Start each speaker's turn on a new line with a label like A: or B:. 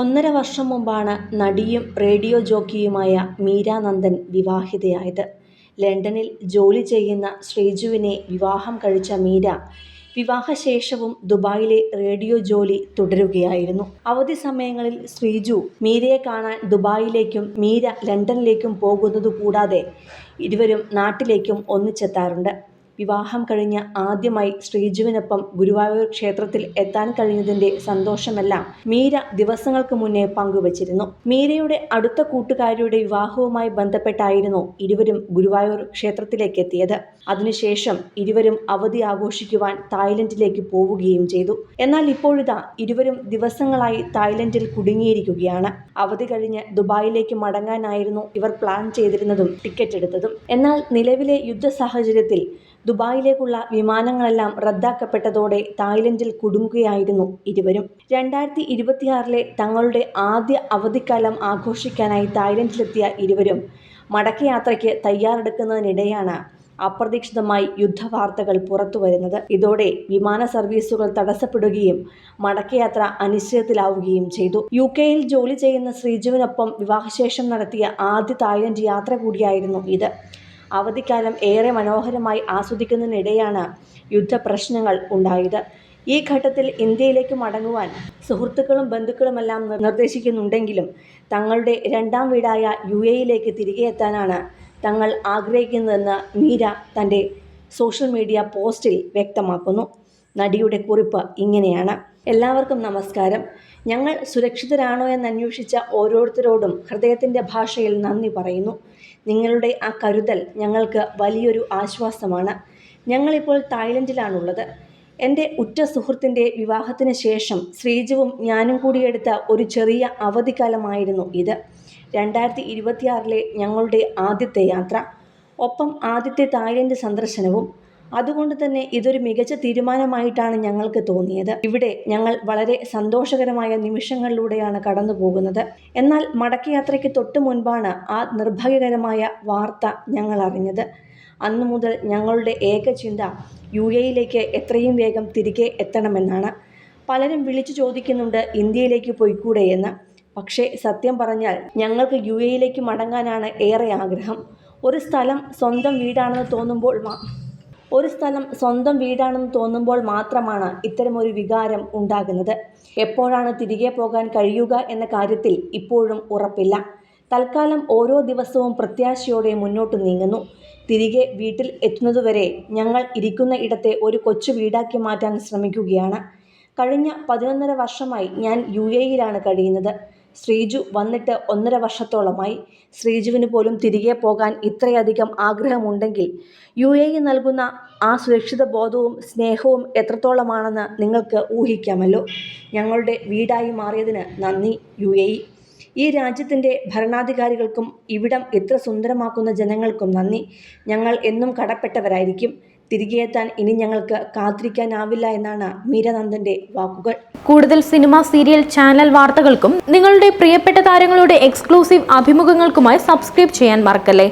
A: 1.5 വർഷം മുമ്പാണ് നടിയും റേഡിയോ ജോക്കിയുമായ മീര നന്ദൻ വിവാഹിതയായത്. ലണ്ടനിൽ ജോലി ചെയ്യുന്ന ശ്രീജുവിനെ വിവാഹം കഴിച്ച മീര വിവാഹശേഷവും ദുബായിലെ റേഡിയോ ജോലി തുടരുകയായിരുന്നു. അവധി സമയങ്ങളിൽ ശ്രീജു മീരയെ കാണാൻ ദുബായിലേക്കും മീര ലണ്ടനിലേക്കും പോകുന്നതു കൂടാതെ ഇരുവരും നാട്ടിലേക്കും ഒന്നിച്ചെത്താറുണ്ട്. വിവാഹം കഴിഞ്ഞ് ആദ്യമായി ശ്രീജുവിനൊപ്പം ഗുരുവായൂർ ക്ഷേത്രത്തിൽ എത്താൻ കഴിഞ്ഞതിന്റെ സന്തോഷമെല്ലാം മീര ദിവസങ്ങൾക്ക് മുന്നേ പങ്കുവച്ചിരുന്നു. മീരയുടെ അടുത്ത കൂട്ടുകാരിയുടെ വിവാഹവുമായി ബന്ധപ്പെട്ടായിരുന്നു ഇരുവരും ഗുരുവായൂർ ക്ഷേത്രത്തിലേക്ക് എത്തിയത്. അതിനുശേഷം ഇരുവരും അവധി ആഘോഷിക്കുവാൻ തായ്ലൻഡിലേക്ക് പോവുകയും ചെയ്തു. എന്നാൽ ഇപ്പോഴിതാ ഇരുവരും ദിവസങ്ങളായി തായ്ലൻഡിൽ കുടുങ്ങിയിരിക്കുകയാണ്. അവധി കഴിഞ്ഞ് ദുബായിലേക്ക് മടങ്ങാനായിരുന്നു ഇവർ പ്ലാൻ ചെയ്തിരുന്നതും ടിക്കറ്റ് എടുത്തതും. എന്നാൽ നിലവിലെ യുദ്ധ സാഹചര്യത്തിൽ ദുബായിലേക്കുള്ള വിമാനങ്ങളെല്ലാം റദ്ദാക്കപ്പെട്ടതോടെ തായ്ലൻഡിൽ കുടുങ്ങുകയായിരുന്നു ഇരുവരും. 2026 തങ്ങളുടെ ആദ്യ അവധിക്കാലം ആഘോഷിക്കാനായി തായ്ലൻഡിലെത്തിയ ഇരുവരും മടക്കയാത്രയ്ക്ക് തയ്യാറെടുക്കുന്നതിനിടെയാണ് അപ്രതീക്ഷിതമായി യുദ്ധവാർത്തകൾ പുറത്തുവരുന്നത്. ഇതോടെ വിമാന സർവീസുകൾ തടസ്സപ്പെടുകയും മടക്കയാത്ര അനിശ്ചിതത്തിലാവുകയും ചെയ്തു. UK-യിൽ ജോലി ചെയ്യുന്ന ശ്രീജുവിനൊപ്പം വിവാഹശേഷം നടത്തിയ ആദ്യ തായ്ലൻഡ് യാത്ര കൂടിയായിരുന്നു ഇത്. അവധിക്കാലം ഏറെ മനോഹരമായി ആസ്വദിക്കുന്നതിനിടെയാണ് യുദ്ധപ്രശ്നങ്ങൾ ഉണ്ടായത്. ഈ ഘട്ടത്തിൽ ഇന്ത്യയിലേക്ക് മടങ്ങുവാൻ സുഹൃത്തുക്കളും ബന്ധുക്കളുമെല്ലാം നിർദ്ദേശിക്കുന്നുണ്ടെങ്കിലും തങ്ങളുടെ രണ്ടാം വീടായ UAE-യിലേക്ക് തിരികെ എത്താനാണ് തങ്ങൾ ആഗ്രഹിക്കുന്നതെന്ന് മീര തൻ്റെ സോഷ്യൽ മീഡിയ പോസ്റ്റിൽ വ്യക്തമാക്കുന്നു. നടിയുടെ കുറിപ്പ് ഇങ്ങനെയാണ്: എല്ലാവർക്കും നമസ്കാരം. ഞങ്ങൾ സുരക്ഷിതരാണോ എന്നന്വേഷിച്ച ഓരോരുത്തരോടും ഹൃദയത്തിൻ്റെ ഭാഷയിൽ നന്ദി പറയുന്നു. നിങ്ങളുടെ ആ കരുതൽ ഞങ്ങൾക്ക് വലിയൊരു ആശ്വാസമാണ്. ഞങ്ങളിപ്പോൾ തായ്ലൻഡിലാണുള്ളത്. എൻ്റെ ഉറ്റ സുഹൃത്തിൻ്റെ വിവാഹത്തിന് ശേഷം ശ്രീജുവും ഞാനും കൂടിയെടുത്ത ഒരു ചെറിയ അവധിക്കാലമായിരുന്നു ഇത്. 2026 ഞങ്ങളുടെ ആദ്യത്തെ യാത്ര, ഒപ്പം ആദ്യത്തെ തായ്ലൻഡ് സന്ദർശനവും. അതുകൊണ്ട് തന്നെ ഇതൊരു മികച്ച തീരുമാനമായിട്ടാണ് ഞങ്ങൾക്ക് തോന്നിയത്. ഇവിടെ ഞങ്ങൾ വളരെ സന്തോഷകരമായ നിമിഷങ്ങളിലൂടെയാണ് കടന്നു പോകുന്നത്. എന്നാൽ മടക്കയാത്രയ്ക്ക് തൊട്ടു മുൻപാണ് ആ നിർഭാഗ്യകരമായ വാർത്ത ഞങ്ങൾ അറിഞ്ഞത്. അന്നു മുതൽ ഞങ്ങളുടെ ഏക ചിന്ത UAE-യിലേക്ക് എത്രയും വേഗം തിരികെ എത്തണമെന്നാണ്. പലരും വിളിച്ചു ചോദിക്കുന്നുണ്ട് ഇന്ത്യയിലേക്ക് പോയിക്കൂടെ എന്ന്. പക്ഷേ സത്യം പറഞ്ഞാൽ ഞങ്ങൾക്ക് UAE-യിലേക്ക് മടങ്ങാനാണ് ഏറെ ആഗ്രഹം. ഒരു സ്ഥലം സ്വന്തം വീടാണെന്ന് തോന്നുമ്പോൾ മാത്രമാണ് ഇത്തരമൊരു വികാരം ഉണ്ടാകുന്നത്. എപ്പോഴാണ് തിരികെ പോകാൻ കഴിയുക എന്ന കാര്യത്തിൽ ഇപ്പോഴും ഉറപ്പില്ല. തൽക്കാലം ഓരോ ദിവസവും പ്രത്യാശയോടെ മുന്നോട്ട് നീങ്ങുന്നു. തിരികെ വീട്ടിൽ എത്തുന്നതുവരെ ഞങ്ങൾ ഇരിക്കുന്ന ഇടത്തെ ഒരു കൊച്ചു വീടാക്കി മാറ്റാൻ ശ്രമിക്കുകയാണ്. കഴിഞ്ഞ 11.5 വർഷമായി ഞാൻ UAE-യിലാണ് കഴിയുന്നത്. ശ്രീജു വന്നിട്ട് 1.5 വർഷത്തോളമായി. ശ്രീജുവിന് പോലും തിരികെ പോകാൻ ഇത്രയധികം ആഗ്രഹമുണ്ടെങ്കിൽ UAE നൽകുന്ന ആ സുരക്ഷിത ബോധവും സ്നേഹവും എത്രത്തോളമാണെന്ന് നിങ്ങൾക്ക് ഊഹിക്കാമല്ലോ. ഞങ്ങളുടെ വീടായി മാറിയതിന് നന്ദി UAE. ഈ രാജ്യത്തിൻ്റെ ഭരണാധികാരികൾക്കും ഇവിടം ഇത്ര സുന്ദരമാക്കുന്ന ജനങ്ങൾക്കും നന്ദി. ഞങ്ങൾ എന്നും കടപ്പെട്ടവരായിരിക്കും. തിരികെ എത്താൻ ഇനി ഞങ്ങൾക്ക് കാത്തിരിക്കാനാവില്ല എന്നാണ് മീര നന്ദന്റെ വാക്കുകൾ.
B: കൂടുതൽ സിനിമ, സീരിയൽ, ചാനൽ വാർത്തകൾക്കും നിങ്ങളുടെ പ്രിയപ്പെട്ട താരങ്ങളുടെ എക്സ്ക്ലൂസീവ് അഭിമുഖങ്ങൾക്കുമായി സബ്സ്ക്രൈബ് ചെയ്യാൻ മറക്കല്ലേ.